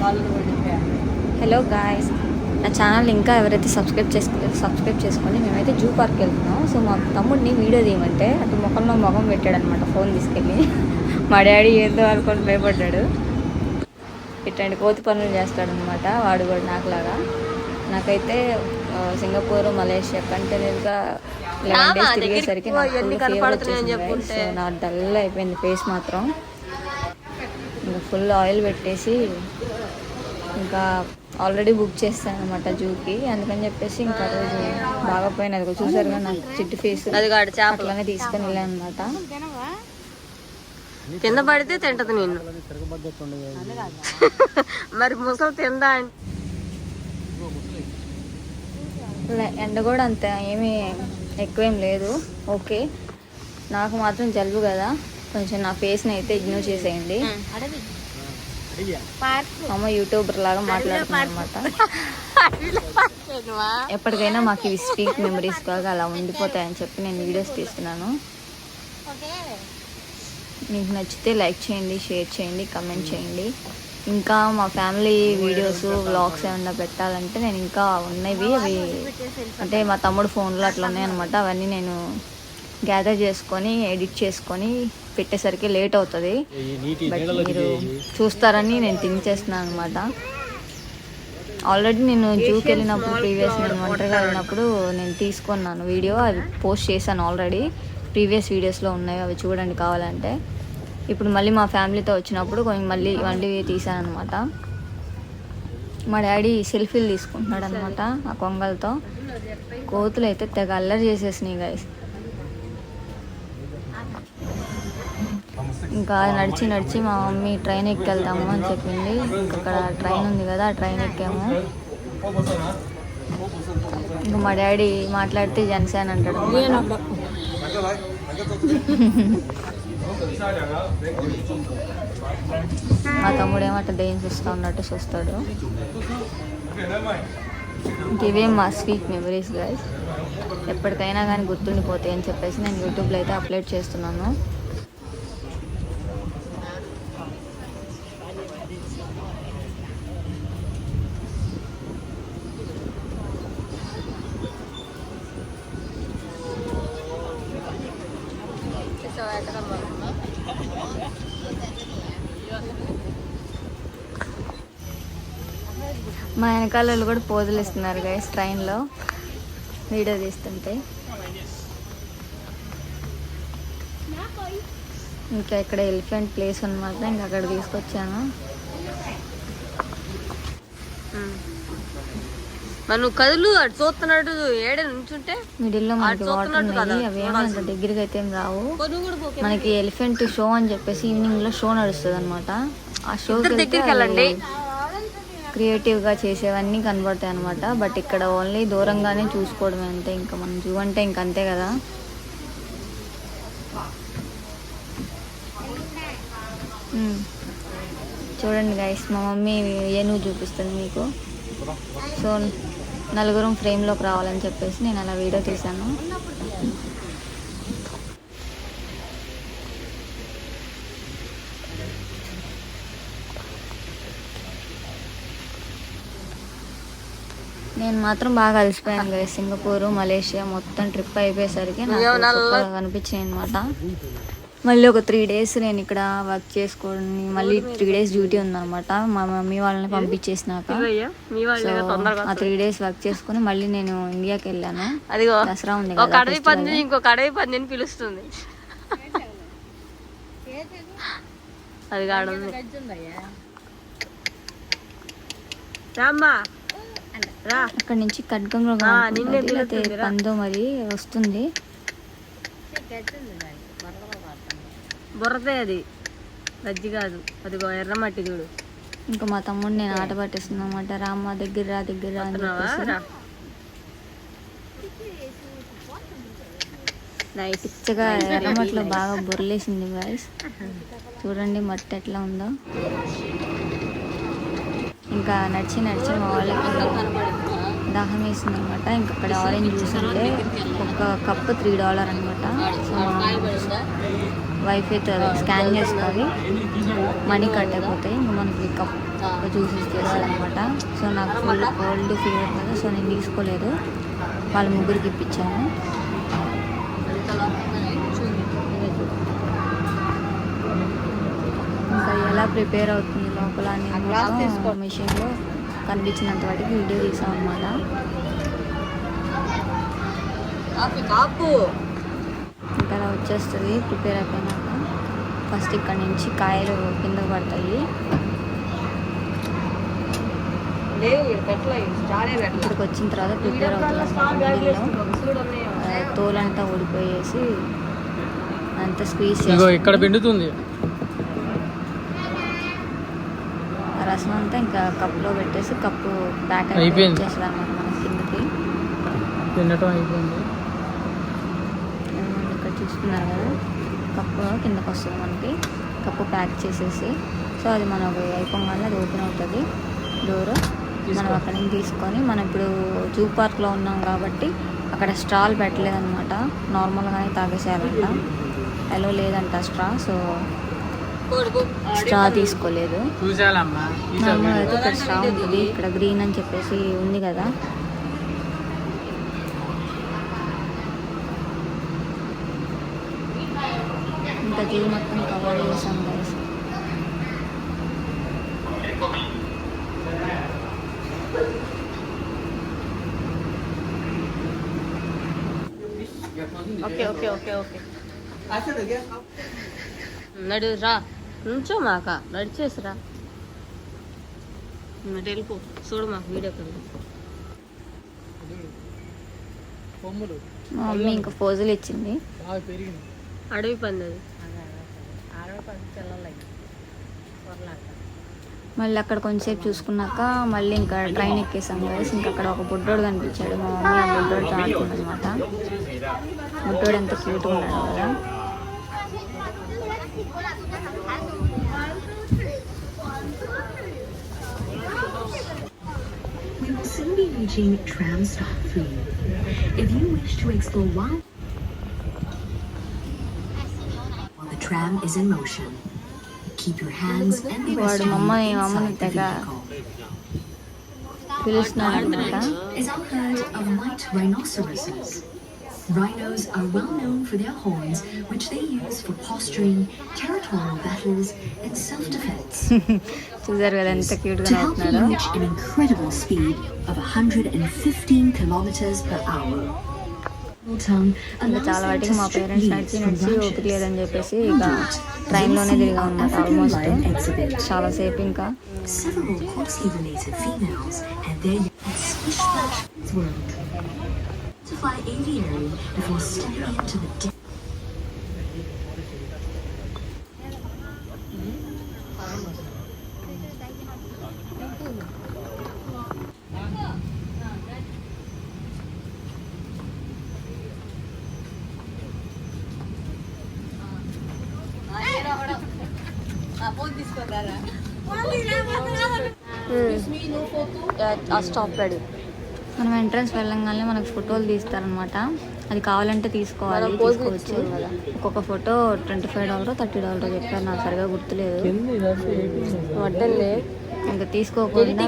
Hello guys, నా channel ఇంకా ఎవరైతే సబ్స్క్రైబ్ చేసుకొని మేమైతే జూ పార్క్ వెళ్తున్నాం. సో మా తమ్ముడిని వీడియో తీయమంటే అటు ముఖం పెట్టాడనమాట ఫోన్ తీసుకెళ్ళి. మా డాడీ ఏందో అనుకొని భయపడ్డాడు. ఇట్లాంటి కోతి పనులు చేస్తాడనమాట వాడు కూడా నాకులాగా. నాకైతే సింగపూర్, మలేషియా కంటిన్యూస్గా 11 days తిరిగేసరికి నా డల్ అయిపోయింది ఫేస్ మాత్రం. ఇంకా ఫుల్ ఆయిల్ పెట్టేసి ఇంకా ఆల్రెడీ బుక్ చేస్తాను అనమాట జూకి. అందుకని చెప్పేసి ఇంకా రోజు బాగా పోయినది చూసారుగా నాకు చిట్టు ఫేస్ అట్లానే తీసుకొని వెళ్ళాను అనమాట. కింద పడితే తింటది నిన్ను. మరి ముసలు తిందా ఎండ కూడా అంత ఏమీ ఎక్కువేం లేదు. ఓకే, నాకు మాత్రం జలుబు కదా, కొంచెం నా ఫేస్ని అయితే ఇగ్నోర్ చేసేయండి. అమ్మ యూట్యూబర్ లాగా మాట్లాడుతున్నా అనమాట. ఎప్పటికైనా మాకు ఇవి స్వీట్ మెమరీస్ కాగా అలా ఉండిపోతాయని చెప్పి నేను వీడియోస్ తీస్తున్నాను. మీకు నచ్చితే లైక్ చేయండి, షేర్ చేయండి, కమెంట్ చేయండి. ఇంకా మా ఫ్యామిలీ వీడియోస్, వ్లాగ్స్ ఏమన్నా పెట్టాలంటే నేను ఇంకా ఉన్నవి అవి అంటే మా తమ్ముడు ఫోన్లో అట్లా ఉన్నాయన్నమాట. అవన్నీ నేను గ్యాదర్ చేసుకొని ఎడిట్ చేసుకొని పెట్టేసరికి లేట్ అవుతుంది. బట్ మీరు చూస్తారని నేను థింక్ చేస్తున్నాను అనమాట. ఆల్రెడీ నేను జూకి వెళ్ళినప్పుడు ప్రీవియస్ నేను ఒంటరిగా వెళ్ళినప్పుడు నేను తీసుకున్నాను వీడియో, అది పోస్ట్ చేశాను ఆల్రెడీ. ప్రీవియస్ వీడియోస్లో ఉన్నాయి, అవి చూడండి కావాలంటే. ఇప్పుడు మళ్ళీ మా ఫ్యామిలీతో వచ్చినప్పుడు కొంచెం మళ్ళీ ఇవన్నీ తీసాను అనమాట. మా డాడీ సెల్ఫీలు తీసుకుంటున్నాడు అనమాట ఆ కొంగలతో. కోతులు అయితే తెగ అల్లరి చేసేసినాయి గైస్. ఇంకా నడిచి మా మమ్మీ ట్రైన్ ఎక్కి వెళ్తాము అని చెప్పింది. ఇంకా అక్కడ ట్రైన్ ఉంది కదా, ఆ ట్రైన్ ఎక్కాము. ఇంకా మా డాడీ మాట్లాడితే జనసేన అంటాడు. మా తమ్ముడు ఏమంట దయ్యం చూస్తూ ఉన్నట్టు చూస్తాడు. ఇవేం మా స్వీట్ మెమరీస్ గైస్, ఎప్పటికైనా కానీ గుర్తుండిపోతాయి అని చెప్పేసి నేను యూట్యూబ్లో అయితే అప్లోడ్ చేస్తున్నాను. మా వెనకాల వాళ్ళు కూడా పోజులు ఇస్తున్నారు గైస్ ట్రైన్లో వీడియో తీస్తుంటే. ఇంకా ఇక్కడ ఎలిఫెంట్ ప్లేస్ అనమాట, ఇంకా అక్కడ తీసుకొచ్చాను. మనం కదులు అటు చూస్తున్నాడు ఏడే నుంచుంటే మిడిల్లో మనకి వాటర్ ఉన్నాయి. అవి ఏమంత దగ్గరికి అయితే ఏం రావు. మనకి ఎలిఫెంట్ షో అని చెప్పేసి ఈవినింగ్లో షో నడుస్తుంది అనమాట. ఆ షోకి దగ్గరికి వెళ్ళండి, క్రియేటివ్గా చేసేవన్నీ కనబడతాయి అనమాట. బట్ ఇక్కడ ఓన్లీ దూరంగానే చూసుకోవడమే అంతే. ఇంకా మనం జూ అంటే ఇంక అంతే కదా. చూడండి గైస్, మా మమ్మీ ఏనుగు చూపిస్తుంది మీకు. సో నలుగురం ఫ్రేమ్లోకి రావాలని చెప్పేసి నేను అలా వీడియో తీశాను. నేను మాత్రం బాగా అలసిపోయాను కదా. సింగపూర్, మలేషియా మొత్తం ట్రిప్ అయిపోయేసరికి నాకు కనిపించాయి అనమాట. మళ్ళీ ఒక 3 days నేను ఇక్కడ వర్క్ చేసుకొని మళ్ళీ 3 days డ్యూటీ ఉందన్నమాట. మా మమ్మీ వాళ్ళని పంపించేసినాక ఆ 3 days వర్క్ చేసుకుని మళ్ళీ నేను ఇండియాకి వెళ్ళాను. దసరా ఉంది కదా, ఇంకొక అడవి పందిని పిలుస్తుంది. అది అక్కడ నుంచి ఖడ్గంలో పందో మరి వస్తుంది. బుర్రదే అది రజ్జి కాదు, అది ఎర్రమట్టి చూడు. ఇంకా మా తమ్ముడు నేను ఆట పట్టేస్తున్నా అన్నమాట. రామ్మ దగ్గర రా అని చెప్పేసి పిచ్చగా ఎర్రమట్లో బాగా బుర్రలేసింది గాయ్స్. చూడండి మట్టి ఎట్లా ఉందో. ఇంకా నడిచి మా వాళ్ళకి దాహం వేసింది అనమాట. ఇంక అక్కడ ఆరెంజ్ జ్యూస్ ఉంటే ఒక కప్పు $3 అనమాట. సో వైఫ్ అయితే అది స్కాన్ చేసుకొని మనీ కట్ అయిపోతాయి. ఇంకా మనకి జ్యూసెస్ చేశారనమాట. సో నాకు ఫుల్ కోల్డ్ ఫీవర్ కదా, సో నేను తీసుకోలేదు, వాళ్ళ ముగ్గురికి ఇప్పించాను. ఇంకా ఎలా ప్రిపేర్ అవుతుంది లోపల అని మిషన్లో కనిపించినంత వాటికి వీడియో తీసాం అనమాట. ఇంకా అలా వచ్చేస్తుంది ప్రిపేర్ అయిపోయినాక. ఫస్ట్ ఇక్కడ నుంచి కాయలు కింద పడతాయి, ఇక్కడికి వచ్చిన తర్వాత ప్రిపేర్ అవుతుంది. తోలంతా ఊడిపోయేసి అంతా స్క్వీజ్ ఇక్కడ పిండుతుంది. రసం అంతా ఇంకా కప్పులో పెట్టేసి కప్పు ప్యాక్ అయిపోయింది అనమాట మన కిందకి. తినటం అయిపోయింది. ఇక్కడ చూస్తున్నారు కదా, కప్పు కిందకి వస్తుంది మనకి, కప్పు ప్యాక్ చేసేసి. సో అది మనకు అయిపోగానే అది ఓపెన్ అవుతుంది డోర్. మనం అక్కడి నుంచి తీసుకొని, మనం ఇప్పుడు జూ పార్క్లో ఉన్నాం కాబట్టి అక్కడ స్ట్రాల్ పెట్టలేదన్నమాట, నార్మల్గానే తాగేసేయాలంట, అలో లేదంట స్ట్రా. సో స్ట్రా తీసుకోలేదు. నార్మల్ అయితే ఇక్కడ స్ట్రా ఉంటుంది, ఇక్కడ గ్రీన్ అని చెప్పేసి ఉంది కదా. ఇంకా జూ మొత్తం కవర్ చేసాం guys. Okay okay okay okay నడు రా, నుంచో మాక నడిచేసిరా, వెళ్ళిపో. చూడు మాకు వీడియో మా మమ్మీ ఇంకా పోజులు ఇచ్చింది. అడవి పంది అది. మళ్ళీ అక్కడ కొంచెంసేపు చూసుకున్నాక మళ్ళీ ఇంకా ట్రైన్ ఎక్కేసాం గైస్. ఇంకా అక్కడ ఒక బుడ్డోడు కనిపించాడు, మా మమ్మీ ఆ బుడ్డోడితో ఆడుతుంది అనమాట. బుడ్డోడు ఎంత క్యూట్గా ఉన్నాడు కదా. We will soon be reaching tram stop 3. If you wish to explore while the tram is in motion, keep your hands and the rest of you inside the vehicle. పిలుస్తున్నాడు అనమాట. Is our herd of white rhinoceroses. Rhinos are well known for their horns, which they use for posturing, territorial battles, and self-defense. చూసారు కదా ఎంత క్యూట్గా To help them అవుతున్నాడు. reach an incredible speed of 115 kilometers per hour. ఇంకా చాలా వాటికి మా parents నడిచి ఓపిక లేదని చెప్పేసి ఇక ట్రైన్లోనే తిరిగాం అనమాట. ఆల్మోస్ట్ చాలాసేపు. ఇంకా Several closely related females and their young splish splash world. To fly aviary before stepping into the depth. ఆ స్టాప్ రెడీ. మనం ఎంట్రన్స్ వెళ్ళంగానే మనకు ఫోటోలు తీస్తారనమాట. అది కావాలంటే తీసుకోవాలి, తీసుకోవచ్చు. ఒక్కొక్క ఫోటో $25 $30 చెప్పారు, నాకు సరిగా గుర్తులేదు. వడ్డలే ఇంకా తీసుకోకుండా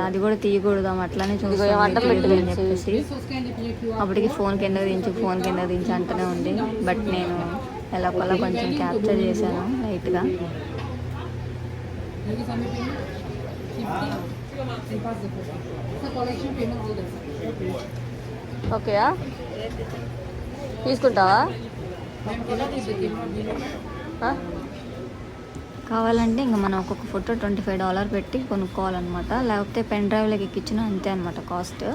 అది కూడా తీయకూడదు, అట్లానే చూసుకోవాలి చెప్పేసి అప్పటికి ఫోన్ కింద దించి అంటూనే ఉంది. బట్ నేను ఎలాగోలా కొంచెం క్యాప్చర్ చేశాను లైట్గా. ఓకేయా, తీసుకుంటావా? కావాలంటే ఇంకా మనం ఒక్కొక్క ఫోటో $25 పెట్టి కొనుక్కోవాలన్నమాట. లేకపోతే పెన్ డ్రైవ్లోకి ఎక్కించినా అంతే అనమాట కాస్ట్.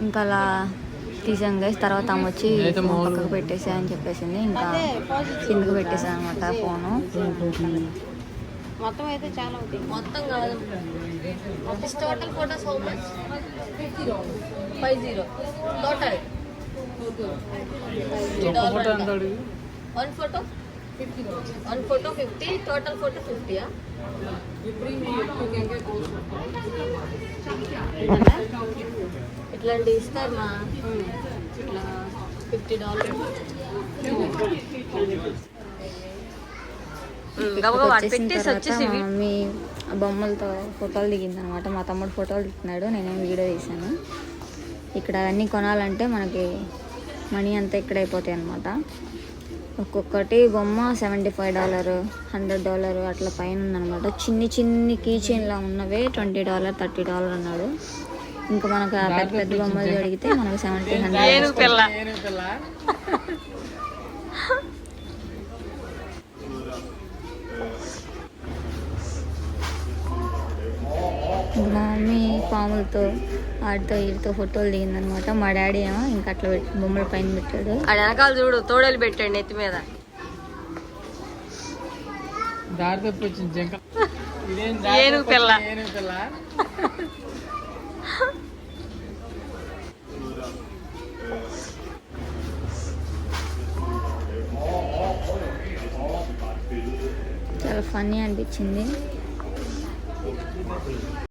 ఇంకా అలా తీసాం గైస్. తర్వాత ఆమె వచ్చి పక్కకు పెట్టేసా అని చెప్పేసింది. ఇంకా కిందకు పెట్టేసాను అనమాట ఫోను. మొత్తం అయితే చాలా అవుతాయి. మొత్తం కాదు, total photos how much? 50 total. One photo 50, total photo 50. ఇట్లాంటి ఇస్తారు మా ఇట్లా $50. గబగబా వచ్చేసిన పెట్టేసి తర్వాత వచ్చేసి మా మమ్మీ ఆ బొమ్మలతో ఫోటోలు దిగింది అనమాట. మా తమ్ముడు ఫోటోలు దిగుతున్నాడు, నేనేం వీడియో తీశాను. ఇక్కడ అన్నీ కొనాలంటే మనకి మనీ అంతా ఇక్కడ అయిపోతాయి అన్నమాట. ఒక్కొక్కటి బొమ్మ $75, $100 అట్లా పైన ఉందన్నమాట. చిన్ని కీ చైన్లా ఉన్నవే $20, $30 అన్నాడు. ఇంకా మనకు ఆ పెద్ద పెద్ద బొమ్మలు అడిగితే మనకు 70, 100 పిల్ల మా మమ్మీ పాములతో వాటితో వీటితో ఫోటోలు దిగిందనమాట. మా డాడీ ఏమో ఇంకా అట్లా బొమ్మల పైన పెట్టాడు. ఆడ వెనకాల చూడు తోడేలు పెట్టండి నెత్తి మీద. దారి తప్పి వచ్చింది జంక. ఇదేం ఏనుగు పిల్ల. ఏనుగు పిల్ల. చాలా ఫన్నీ అనిపించింది.